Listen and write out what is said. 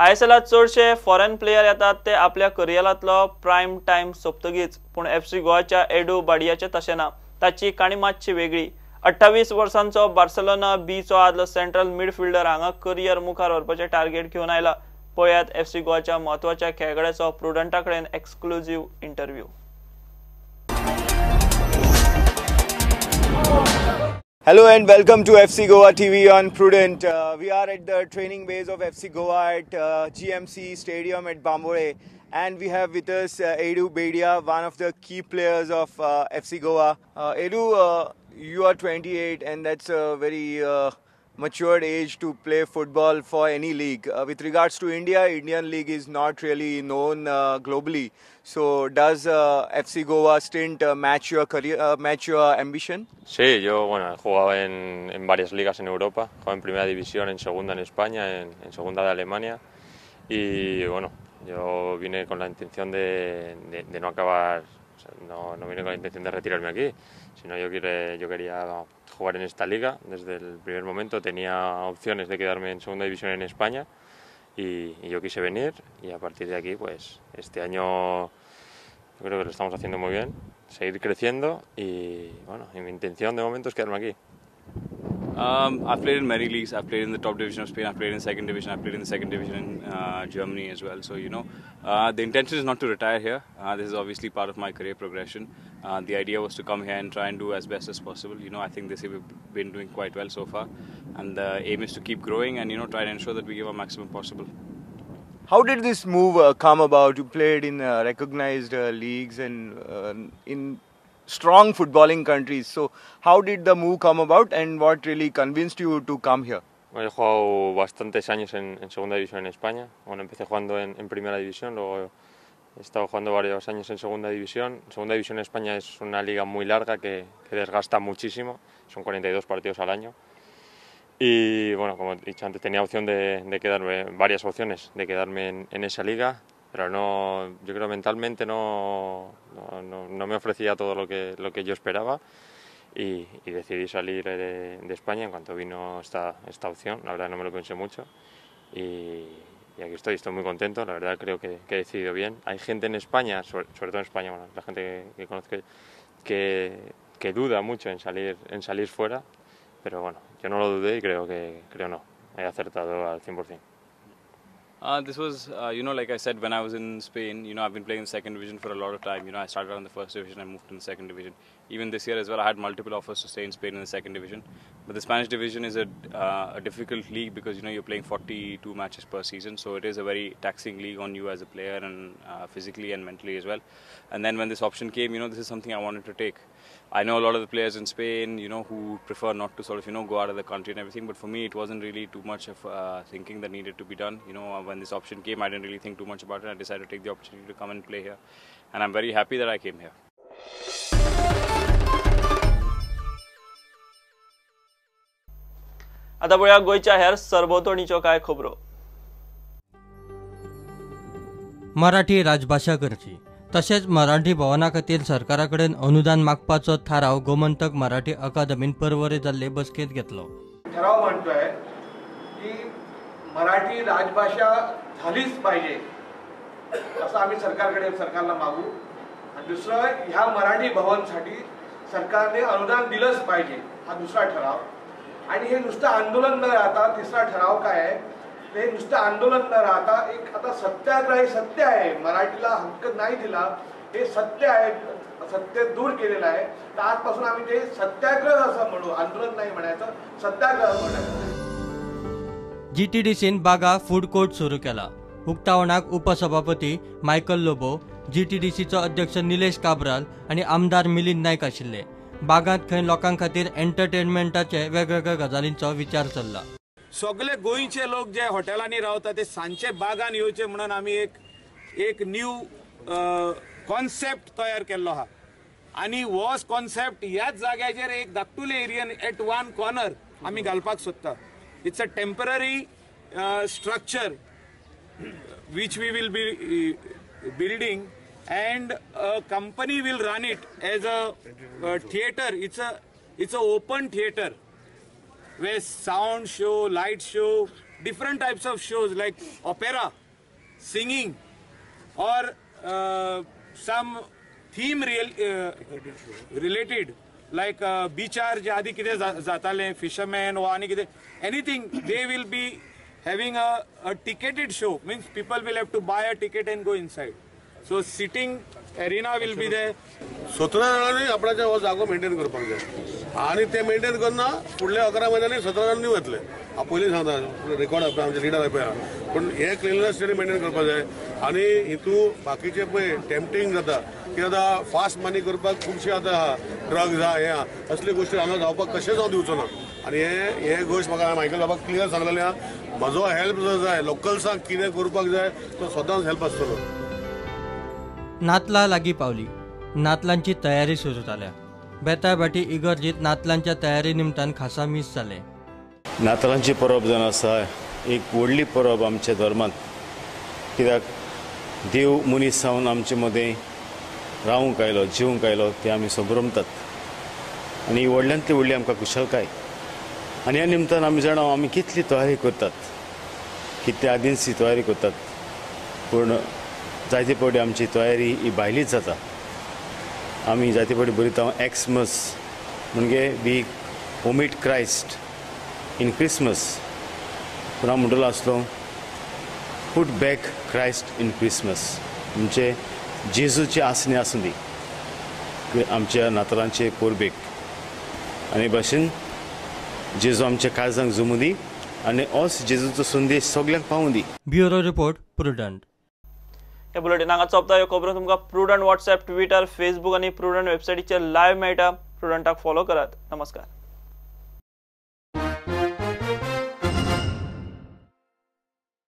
ISLात चडशे foreign player येतात ते आपल्या करियरांतलो प्राइम टाइम सोंपतकीच, पूण FC गोवाच्या एडू बाडियाचे तशें ना. ताची काणी मातशी वेगळी. 28 वर्सांचो बार्सेलोना बीचो आदलो सेंट्रल मिडफिल्डर हांगा करियर मुखार व्हरपाचें टार्गेट घेवन आयला. पळयात FC गोवाच्या म्हत्वाच्या खेळगड्याचो प्रुडंटा कडेन exclusive interview. Hello and welcome to FC Goa TV on Prudent. We are at the training base of FC Goa at GMC Stadium at Bambore, and we have with us Edu Badia, one of the key players of FC Goa. Edu, you are 28 and that's a very matured age to play football for any league. With regards to India, Indian league is not really known globally. So does FC Goa stint match your career, match your ambition? Sí, yo he jugado en varias ligas en Europa, he jugado en primera división, en segunda en España, en segunda de Alemania y bueno, yo vine con la intención de no acabar, o sea, no vine con la intención de retirarme aquí, sino yo quería jugar en esta liga. Desde el primer momento tenía opciones de quedarme en segunda división en España y yo quise venir y a partir de aquí pues este año yo creo que lo estamos haciendo muy bien, seguir creciendo y bueno, y mi intención de momento es quedarme aquí. I've played in many leagues. I've played in the top division of Spain. I've played in second division. I've played in the second division in Germany as well. So the intention is not to retire here. This is obviously part of my career progression. The idea was to come here and try and do as best as possible. I think this year we've been doing quite well so far, and the aim is to keep growing and try and ensure that we give our maximum possible. How did this move come about? You played in recognized leagues and in strong footballing countries. So how did the move come about and what really convinced you to come here? Bueno, he jugado bastantes años en segunda división en España. Bueno, empecé jugando en primera división, luego he estado jugando varios años en segunda división. Segunda división en España es una liga muy larga que desgasta muchísimo, son 42 partidos al año. Y bueno, como he dicho antes, tenía opción de quedarme, varias opciones de quedarme en esa liga, pero no, yo creo mentalmente no me ofrecía todo lo que yo esperaba y decidí salir de España en cuanto vino esta opción. La verdad no me lo pensé mucho y aquí estoy muy contento. La verdad creo que he decidido bien. Hay gente en España, sobre todo en España, bueno, la gente que conozco, que duda mucho en salir fuera, pero bueno, yo no lo dudé y creo no, he acertado al 100%. This was, like I said, when I was in Spain, I've been playing in the second division for a lot of time. I started out in the first division and moved to the second division. Even this year as well, I had multiple offers to stay in Spain in the second division. But the Spanish division is a difficult league because, you're playing 42 matches per season. So it is a very taxing league on you as a player and physically and mentally as well. And then when this option came, this is something I wanted to take. I know a lot of the players in Spain, who prefer not to sort of, go out of the country and everything. But for me, it wasn't really too much of thinking that needed to be done. When this option came, I didn't really think too much about it. I decided to take the opportunity to come and play here. And I'm very happy that I came here. आता पळया गोयच्या हेर सरभोंवतणीच्यो कांय खबरो. मराठी राजभाषा करची तशेंच मराठी भवना खातीर सरकारा कडेन अनुदान मागपाचो थाराव गोमंतक मराठी अकादमीन परवरे जाल्ले बसकेंत घेतलो. ठराव म्हणतोय की मराठी राजभाषा झालीच पाहिजे असं आम्ही सरकारला मागू. आणि दुसरं ह्या मराठी भवनसाठी सरकारने अनुदान दिलंच पाहिजे हा दुसरा ठराव. आणि हे नुसतं आंदोलन न राहता तिसरा ठराव काय आहे, हे नुसतं आंदोलन न राहता एक आता सत्याग्रह हे सत्य आहे. मराठीला हक्क नाही दिला हे सत्य आहे, सत्य दूर केलेलं आहे. तर आजपासून आम्ही ते सत्याग्रह असं म्हणू, आंदोलन नाही म्हणायचं, सत्याग्रह म्हणायचं. GTDCन बागा फूड कोर्ट सुरू केला. उक्तावणाक उपसभापती मायकल लोबो, GTDCचो अध्यक्ष निलेश काब्राल आणि आमदार मिलिंद नायक आशिल्ले. बागांत खंय लोकां खातीर एंटरटेनमेंटाचे वेगवेगळ्या गजालींचो विचार चल्ला. सगळे गोंयचे लोक जे हॉटेलांनी रावतात ते सांचे बागान येवचे म्हणून आम्ही एक न्यू कॉन्सेप्ट तयार केल्लो आहा. आणि हो कॉन्सेप्ट ह्याच जाग्याचेर एक धाकटुले एरियन एट वन कॉर्नर आमी घालपाक सोदता. It's a temporary structure which we will be building, and a company will run it as a theater. It's a open theater where sound show, light show, different types of shows like opera, singing, or some theme related like beachar जे आधी कितें जातालें fishermen वा आनी कितें anything, they will be having a ticketed show, means people will have to buy a ticket and go inside. So sitting arena will be there. 17 जणांनी आपणाच्या हो जागो मेंटेन करपाक जाय आणि ते मेंटेन करना फुडल्या 11 महिन्यांनी 17 जणांनी वतले. हांव पयलीं सांगता रेकॉर्ड आपला आमचे लिडर पळय पण हे क्लिननेस मेंटेन करपाक जाय आणि हितू बाकीचे पळय टेम्पटिंग जाता की आतां फास्ट मनी करपाक खुबशे आतां आहा ड्रग्स आहा हे आहा असले गोश्टी हांगा जावपाक कशेंच हांव दिवचो ना. आणि हे गोश्ट म्हाका मायकल बाबाक क्लियर सांगलेलें आहा म्हजो हेल्प जो जाय लोकल्सांक कितें करपाक जाय तो सदांच हेल्प आसतलो. नातलां लागीं पावली. नातलांची तयारी सुरू जाल्या. बेताळबाटी इगर्जीत नातलांच्या तयारी निमतान खासा मीस जाले. नातलांची परब जावन आसा एक व्हडली परब आमच्या धर्मांत. कित्याक देव मनीस जावन आमचे मदें रावूंक आयलो जिवंक आयलो ते आमी सोबरमतात आनी ही व्हडल्यांतली व्हडली आमकां खुशालकाय. आनी ह्या निमतान आमी जाणा आमी कितली तयारी करतात कितले आदींची तयारी करतात पूण जायते फावटी आमची तयारी ही भायलीच जाता. आमी जायते फावटी बरयता एक्समस म्हणजे we omit Christ in Christmas पूण हांव म्हणटलो आसलो put back Christ in Christmas म्हणजे जेजूची आसणी आसूं दी आमच्या नातलांचे पोरबेक आनी भाशेन जेजू आमच्या काळजांक जमूं दी आनी होच जेजूचो संदेश सगळ्यांक पावूं दी. Bureau report Prudent. हे बुलेटिनाक चोपता ह्यो खबरो तुमकां प्रुडंट व्हॉट्सॲप ट्विटर फेसबूक आनी प्रुडंट वेबसायटीचेर लायव्ह मेळटा. प्रुडंटाक फॉलो करात. नमस्कार.